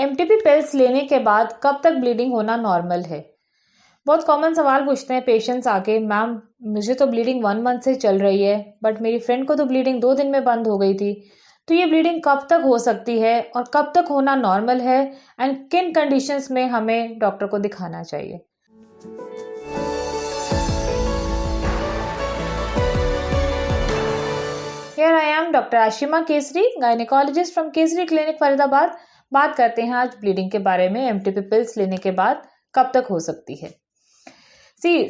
MTP pills लेने के बाद कब तक ब्लीडिंग होना नॉर्मल है? बहुत कॉमन सवाल पूछते हैं पेशेंट्स आके, मैम मुझे तो ब्लीडिंग 1 मंथ से चल रही है, बट मेरी फ्रेंड को तो ब्लीडिंग 2 दिन में बंद हो गई थी। तो ये ब्लीडिंग कब तक हो सकती है और कब तक होना नॉर्मल है, एंड किन कंडीशंस में हमें डॉक्टर को दिखाना चाहिए? Here I am, doctor Ashima Kesari, gynaecologist from Kesari clinic Faridabad. बात करते हैं आज ब्लीडिंग के बारे में। एमटीपी पिल्स लेने के बाद कब तक हो सकती है?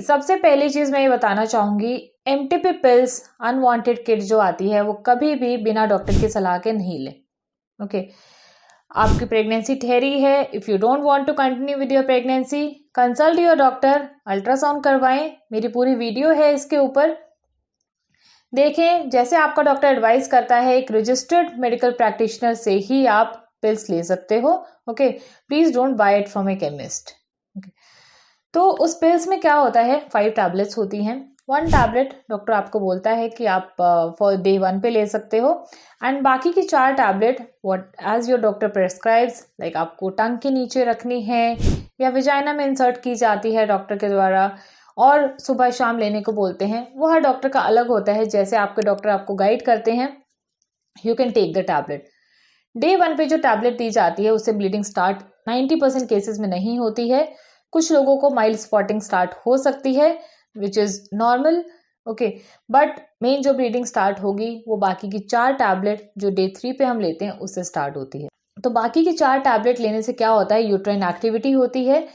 सबसे पहली चीज मैं ये बताना चाहूंगी, एमटीपी पिल्स अनवांटेड किड जो आती है वो कभी भी बिना डॉक्टर की सलाह के नहीं ले। ओके, आपकी प्रेगनेंसी ठहरी है, if you don't want to continue with your pregnancy, consult your doctor, ultrasound करवाएं। मेरी पूरी वीडियो है इसके ऊपर, देखें। जैसे आपका डॉक्टर एडवाइस करता है, एक रजिस्टर्ड मेडिकल प्रैक्टिशनर से ही आप पिल्स ले सकते हो। Okay, please don't buy it from A chemist. तो उस पिल्स में क्या होता है, 5 टैबलेट्स होती हैं। 1 टैबलेट डॉक्टर आपको बोलता है कि आप फॉर डे 1 पे ले सकते हो, एंड बाकी की 4 tablet what as your doctor prescribes, like आपको टंग के नीचे रखनी है या विजाइना में इंसर्ट की जाती है डॉक्टर के द्वारा, और सुबह शाम लेने को बोलते हैं। वो हर डॉक्टर का अलग होता है, जैसे आपके डॉक्टर आपको गाइड करते हैं, you can take the tablet. Day 1 पे जो टैबलेट दी जाती है उससे ब्लीडिंग स्टार्ट 90% केसेस में नहीं होती है। कुछ लोगों को माइल्ड स्पॉटिंग स्टार्ट हो सकती है which is normal. Okay, but main जो ब्लीडिंग स्टार्ट होगी वो बाकी की 4 टैबलेट जो डे 3 पे हम लेते हैं उससे स्टार्ट होती है। तो बाकी की 4 टैबलेट लेने से क्या होता है, यूट्राइन एक्टिविटी होती है,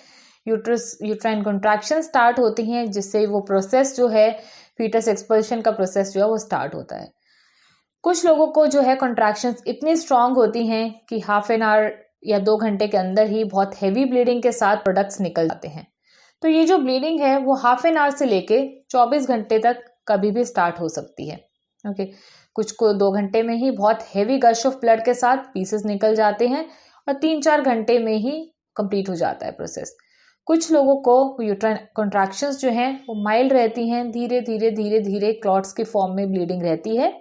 यूट्राइन कॉन्ट्रैक्शन स्टार्ट होती हैं, जिससे वो प्रोसेस जो है फीटस एक्सपल्शन का प्रोसेस जो है वो स्टार्ट होता है। कुछ लोगों को जो है कॉन्ट्रैक्शंस इतनी स्ट्रांग होती हैं कि हाफ एन आवर या 2 घंटे के अंदर ही बहुत हैवी ब्लीडिंग के साथ प्रोडक्ट्स निकल जाते हैं। तो ये जो ब्लीडिंग है वो हाफ एन आवर से लेके 24 घंटे तक कभी भी स्टार्ट हो सकती है। ओके, कुछ को 2 घंटे में ही बहुत हैवी गश ऑफ ब्लड के साथ पीसेस निकल जाते हैं और 3-4 घंटे में ही कंप्लीट हो जाता है प्रोसेस। कुछ लोगों को यूट्राइन कॉन्ट्रैक्शंस जो हैं वो माइल्ड रहती हैं, धीरे धीरे धीरे धीरे क्लॉट्स की फॉर्म में ब्लीडिंग रहती है,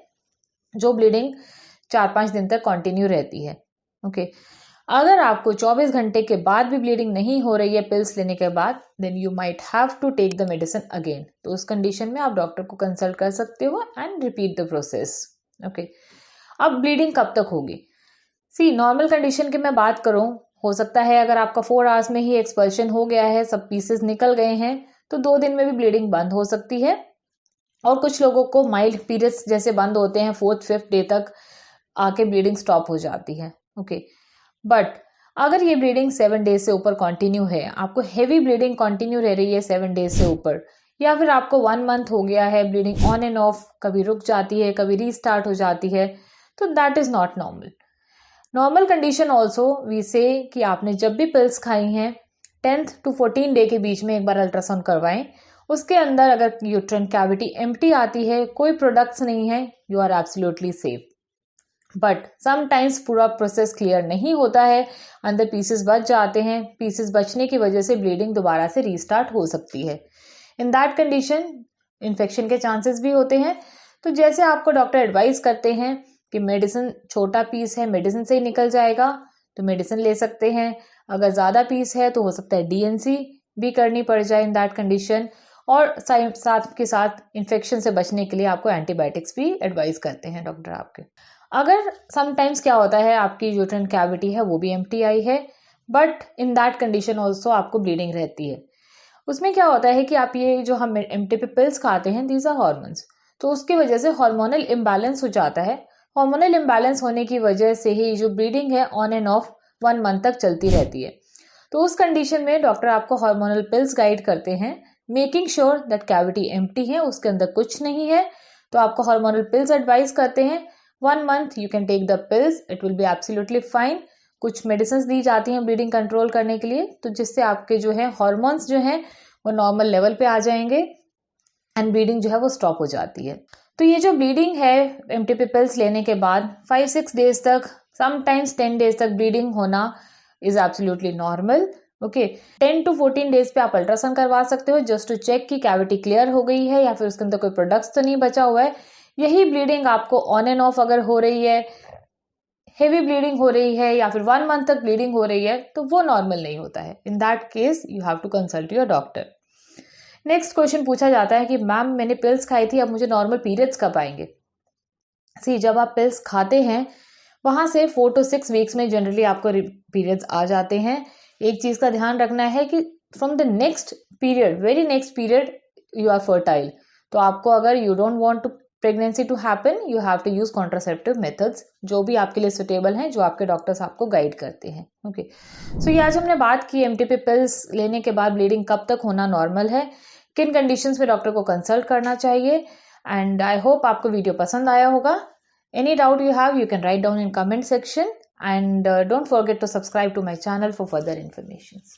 जो ब्लीडिंग 4-5 दिन तक कंटिन्यू रहती है। ओके, अगर आपको 24 घंटे के बाद भी ब्लीडिंग नहीं हो रही है पिल्स लेने के बाद, then you might have to take the medicine again. तो उस कंडीशन में आप डॉक्टर को कंसल्ट कर सकते हो and repeat the process. Okay, अब ब्लीडिंग कब तक होगी? नॉर्मल कंडीशन की मैं बात करूं, हो सकता है अगर आपका 4 आवर्स में ही एक्सपल्शन हो गया है, सब पीसेस निकल गए हैं, तो 2 दिन में भी ब्लीडिंग बंद हो सकती है। और कुछ लोगों को माइल्ड पीरियड्स जैसे बंद होते हैं, 4th-5th डे तक आके ब्लीडिंग स्टॉप हो जाती है। ओके, बट अगर ये ब्लीडिंग 7 डेज से ऊपर कंटिन्यू है, आपको हेवी ब्लीडिंग कंटिन्यू रह रही है 7 डेज से ऊपर, या फिर आपको 1 मंथ हो गया है, ब्लीडिंग ऑन एंड ऑफ, कभी रुक जाती है कभी रीस्टार्ट हो जाती है, तो that is not normal. Normal condition also we say कि आपने जब भी पिल्स खाई हैं 10th to 14 डे के बीच में एक बार अल्ट्रासाउंड करवाएं। उसके अंदर अगर यूट्राइन कैविटी एम्प्टी आती है, कोई प्रोडक्ट्स नहीं है, you are absolutely safe. But sometimes पूरा प्रोसेस क्लियर नहीं होता है, अंदर पीसेस बच जाते हैं, पीसेस बचने की वजह से ब्लीडिंग दोबारा से रीस्टार्ट हो सकती है। इन दैट कंडीशन इन्फेक्शन के चांसेस भी होते हैं। तो जैसे आपको डॉक्टर एडवाइस करते हैं कि मेडिसिन छोटा पीस है, मेडिसिन से ही निकल जाएगा, तो मेडिसिन ले सकते हैं। अगर ज़्यादा पीस है तो हो सकता है डीएनसी भी करनी पड़ जाए इन दैट कंडीशन, और साथ के साथ इन्फेक्शन से बचने के लिए आपको एंटीबायोटिक्स भी एडवाइस करते हैं डॉक्टर आपके। अगर समटाइम्स क्या होता है, आपकी यूट्राइन कैविटी है वो भी एम्प्टी आई है, but in that condition also आपको ब्लीडिंग रहती है। उसमें क्या होता है कि आप ये जो हम एमटीपी पिल्स खाते हैं, दीज आर हॉर्मोन्स, तो उसकी वजह से हार्मोनल इम्बैलेंस हो जाता है। हार्मोनल इम्बैलेंस होने की वजह से ही जो ब्लीडिंग है ऑन एंड ऑफ 1 मंथ तक चलती रहती है। तो उस कंडीशन में डॉक्टर आपको हार्मोनल पिल्स गाइड करते हैं, making sure that cavity empty है, उसके अंदर कुछ नहीं है। तो आपको हार्मोनल पिल्स एडवाइस करते हैं। 1 month you can take the pills, it will be absolutely fine. कुछ मेडिसिन दी जाती हैं ब्लीडिंग कंट्रोल करने के लिए, तो जिससे आपके जो है हार्मोन्स जो हैं वो नॉर्मल लेवल पे आ जाएंगे एंड ब्लीडिंग जो है वो स्टॉप हो जाती है। तो ये जो ब्लीडिंग है एमटीपी पिल्स लेने के बाद 5-6 डेज तक, समटाइम्स 10 डेज तक ब्लीडिंग होना is absolutely normal. Okay, 10 to 14 days पे आप अल्ट्रासाउंड करवा सकते हो जस्ट टू चेक कि कैविटी क्लियर हो गई है या फिर उसके अंदर कोई प्रोडक्ट्स तो नहीं बचा हुआ है। यही ब्लीडिंग आपको ऑन एंड ऑफ अगर हो रही है, हेवी ब्लीडिंग हो रही है या फिर 1 मंथ तक ब्लीडिंग हो रही है तो वो नॉर्मल नहीं होता है. In that case you have to consult your doctor. Next question पूछा जाता है कि मैम मैंने पिल्स खाई थी, अब मुझे नॉर्मल पीरियड्स कब आएंगे. सी, जब आप पिल्स खाते हैं वहाँ से 4 to 6 वीक्स में जनरली आपको पीरियड्स आ जाते हैं. एक चीज़ का ध्यान रखना है कि from the next period, very next period you are fertile. तो आपको अगर you don't want to pregnancy to happen, you have to use contraceptive methods जो भी आपके लिए सुटेबल हैं, जो आपके डॉक्टर्स आपको गाइड करते हैं. ओके, सो ये आज हमने बात की एमटीपी पिल्स लेने के बाद ब्लीडिंग कब तक होना नॉर्मल है, किन कंडीशंस में डॉक्टर को कंसल्ट करना चाहिए. एंड आई होप आपको वीडियो पसंद आया होगा. Any doubt you have, you can write down in comment section, and don't forget to subscribe to my channel for further informations.